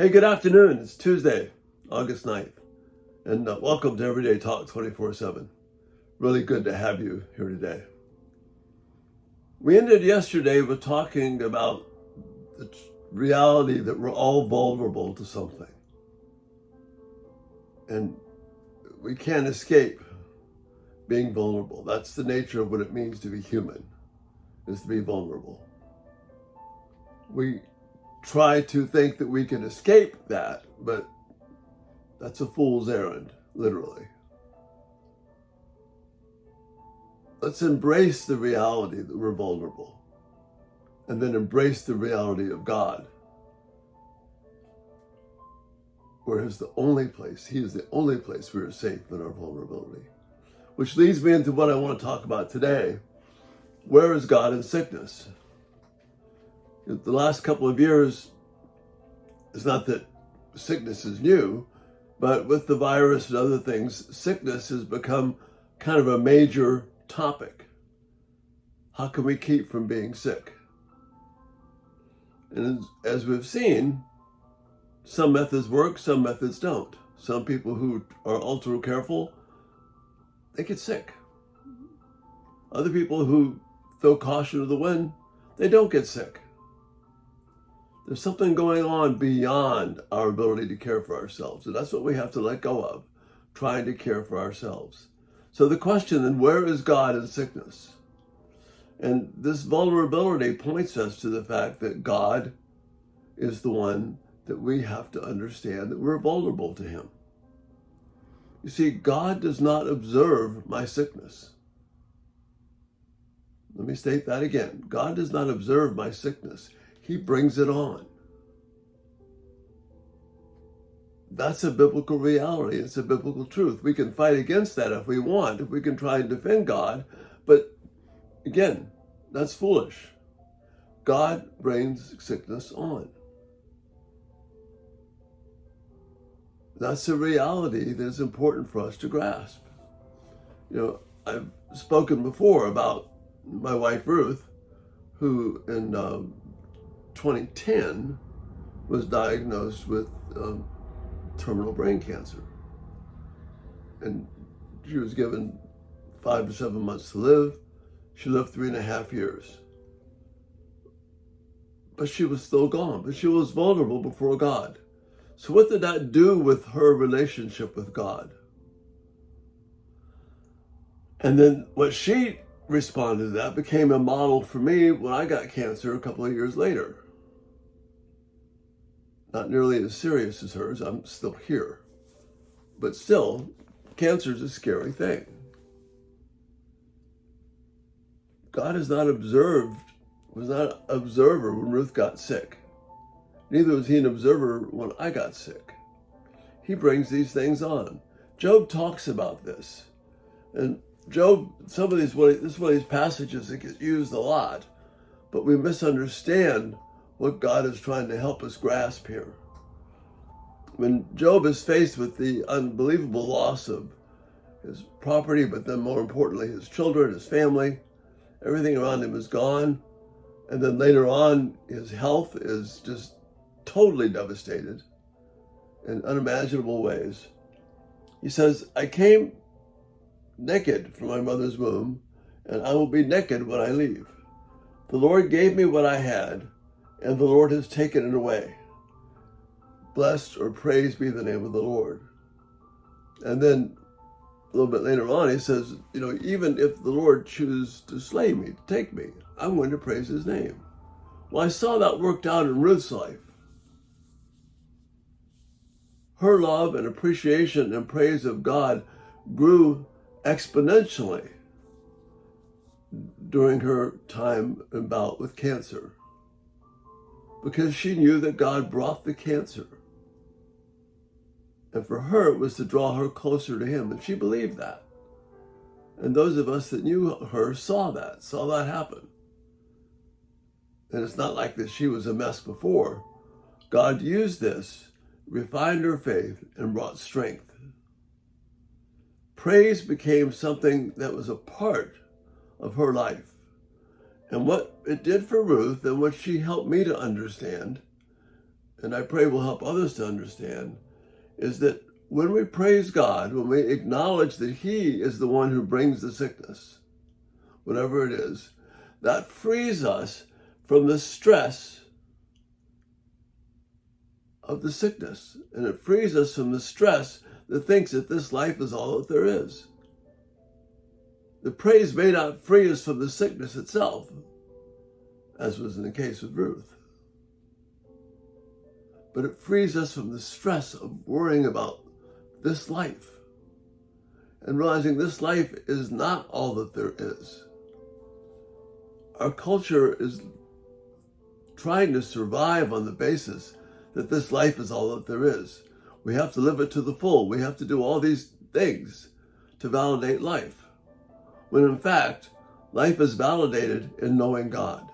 Hey, good afternoon. It's Tuesday, August 9th, and welcome to Everyday Talk 24/7. Really good to have you here today. We ended yesterday with talking about the reality that we're all vulnerable to something. And we can't escape being vulnerable. That's the nature of what it means to be human, is to be vulnerable. We try to think that we can escape that, but that's a fool's errand, literally. Let's embrace the reality that we're vulnerable, and then embrace the reality of God, where He is the only place we are safe in our vulnerability. Which leads me into what I want to talk about today. Where is God in sickness? The last couple of years, it's not that sickness is new, but with the virus and other things, sickness has become kind of a major topic. How can we keep from being sick? And as we've seen, some methods work, some methods don't. Some people who are ultra careful, they get sick. Other people who throw caution to the wind, they don't get sick. There's something going on beyond our ability to care for ourselves. And that's what we have to let go of, trying to care for ourselves. So the question then, where is God in sickness? And this vulnerability points us to the fact that God is the one that we have to understand that we're vulnerable to Him. You see, God does not observe my sickness. Let me state that again. God does not observe my sickness. He brings it on. That's a biblical reality. It's a biblical truth. We can fight against that if we want, if we can try and defend God. But again, that's foolish. God brings sickness on. That's a reality that is important for us to grasp. You know, I've spoken before about my wife, Ruth, who in 2010 was diagnosed with terminal brain cancer. And she was given 5 to 7 months to live. She lived 3.5 years. But she was still gone. But she was vulnerable before God. So what did that do with her relationship with God? And then what she responded to that became a model for me when I got cancer a couple of years later. Not nearly as serious as hers. I'm still here. But still, cancer is a scary thing. God was not an observer when Ruth got sick. Neither was He an observer when I got sick. He brings these things on. Job talks about this. And Job, this is one of these passages that gets used a lot, but we misunderstand what God is trying to help us grasp here. When Job is faced with the unbelievable loss of his property, but then more importantly, his children, his family, everything around him is gone. And then later on, his health is just totally devastated in unimaginable ways. He says, I came naked from my mother's womb, and I will be naked when I leave. The Lord gave me what I had, and the Lord has taken it away. Blessed or praised be the name of the Lord. And then a little bit later on, he says, even if the Lord chooses to slay me, to take me, I'm going to praise His name. Well, I saw that worked out in Ruth's life. Her love and appreciation and praise of God grew exponentially during her time and bout with cancer, because she knew that God brought the cancer. And for her, it was to draw her closer to Him, and she believed that. And those of us that knew her saw that happen. And it's not like that she was a mess before. God used this, refined her faith, and brought strength. Praise became something that was a part of her life. And what it did for Ruth, and what she helped me to understand, and I pray will help others to understand, is that when we praise God, when we acknowledge that He is the one who brings the sickness, whatever it is, that frees us from the stress of the sickness. And it frees us from the stress that thinks that this life is all that there is. The praise may not free us from the sickness itself, as was in the case with Ruth, but it frees us from the stress of worrying about this life and realizing this life is not all that there is. Our culture is trying to survive on the basis that this life is all that there is. We have to live it to the full. We have to do all these things to validate life, when in fact, life is validated in knowing God.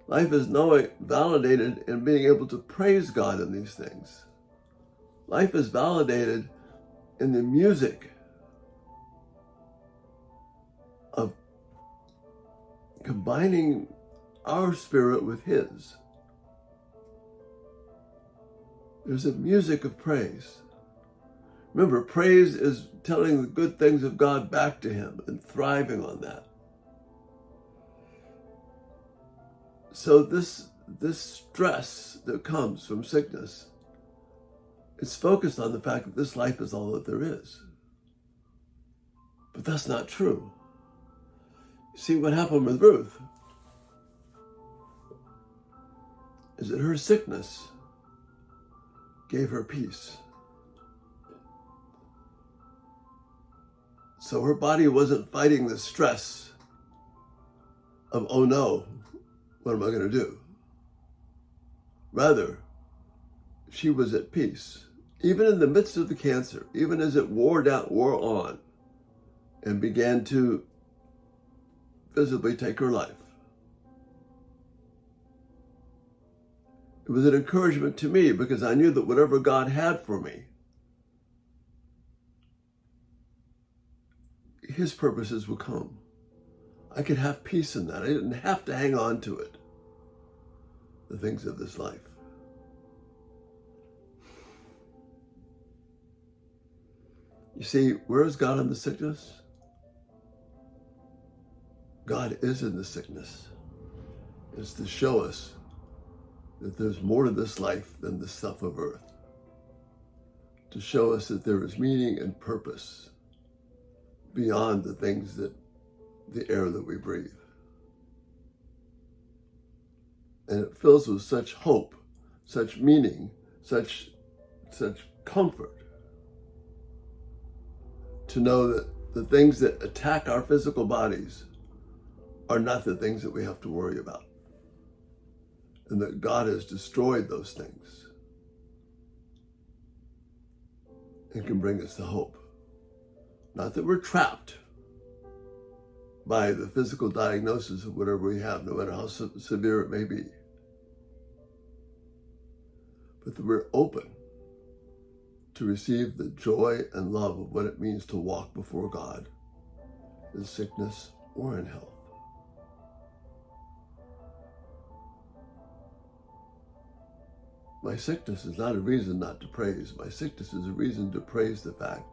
Life is validated in being able to praise God in these things. Life is validated in the music of combining our spirit with His. There's a music of praise. Remember, praise is telling the good things of God back to Him and thriving on that. So this stress that comes from sickness, it's focused on the fact that this life is all that there is. But that's not true. See, what happened with Ruth is that her sickness gave her peace. So her body wasn't fighting the stress of, oh no, what am I going to do? Rather, she was at peace, even in the midst of the cancer, even as it wore on, and began to visibly take her life. It was an encouragement to me because I knew that whatever God had for me, His purposes would come. I could have peace in that. I didn't have to hang on to it, the things of this life. You see, where is God in the sickness? God is in the sickness. It's to show us that there's more to this life than the stuff of earth. To show us that there is meaning and purpose beyond the things that the air that we breathe. And it fills with such hope, such meaning, such comfort to know that the things that attack our physical bodies are not the things that we have to worry about. And that God has destroyed those things and can bring us to hope. Not that we're trapped by the physical diagnosis of whatever we have, no matter how severe it may be, but that we're open to receive the joy and love of what it means to walk before God in sickness or in health. My sickness is not a reason not to praise. My sickness is a reason to praise the fact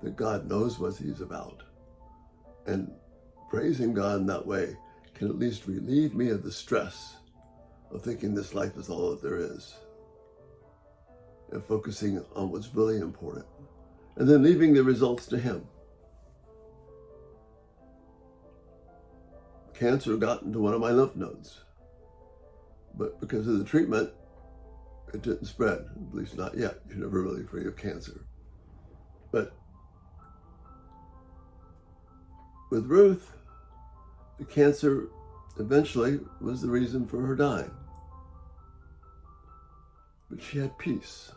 that God knows what He's about. And praising God in that way can at least relieve me of the stress of thinking this life is all that there is, and focusing on what's really important, and then leaving the results to Him. Cancer got into one of my lymph nodes, but because of the treatment, it didn't spread, at least not yet. You're never really free of cancer. But with Ruth, the cancer eventually was the reason for her dying. But she had peace,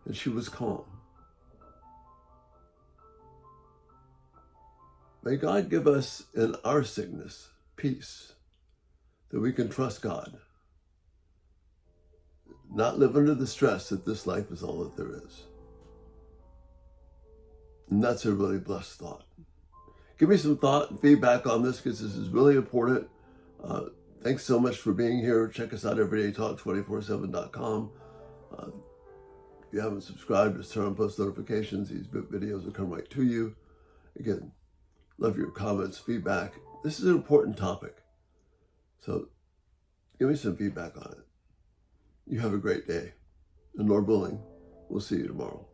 and she was calm. May God give us in our sickness peace, that we can trust God, not live under the stress that this life is all that there is. And that's a really blessed thought. Give me some thought and feedback on this, because this is really important. Thanks so much for being here. Check us out, everydaytalk247.com. If you haven't subscribed, just turn on post notifications. These videos will come right to you. Again, love your comments, feedback. This is an important topic, so give me some feedback on it. You have a great day, and Lord willing, we'll see you tomorrow.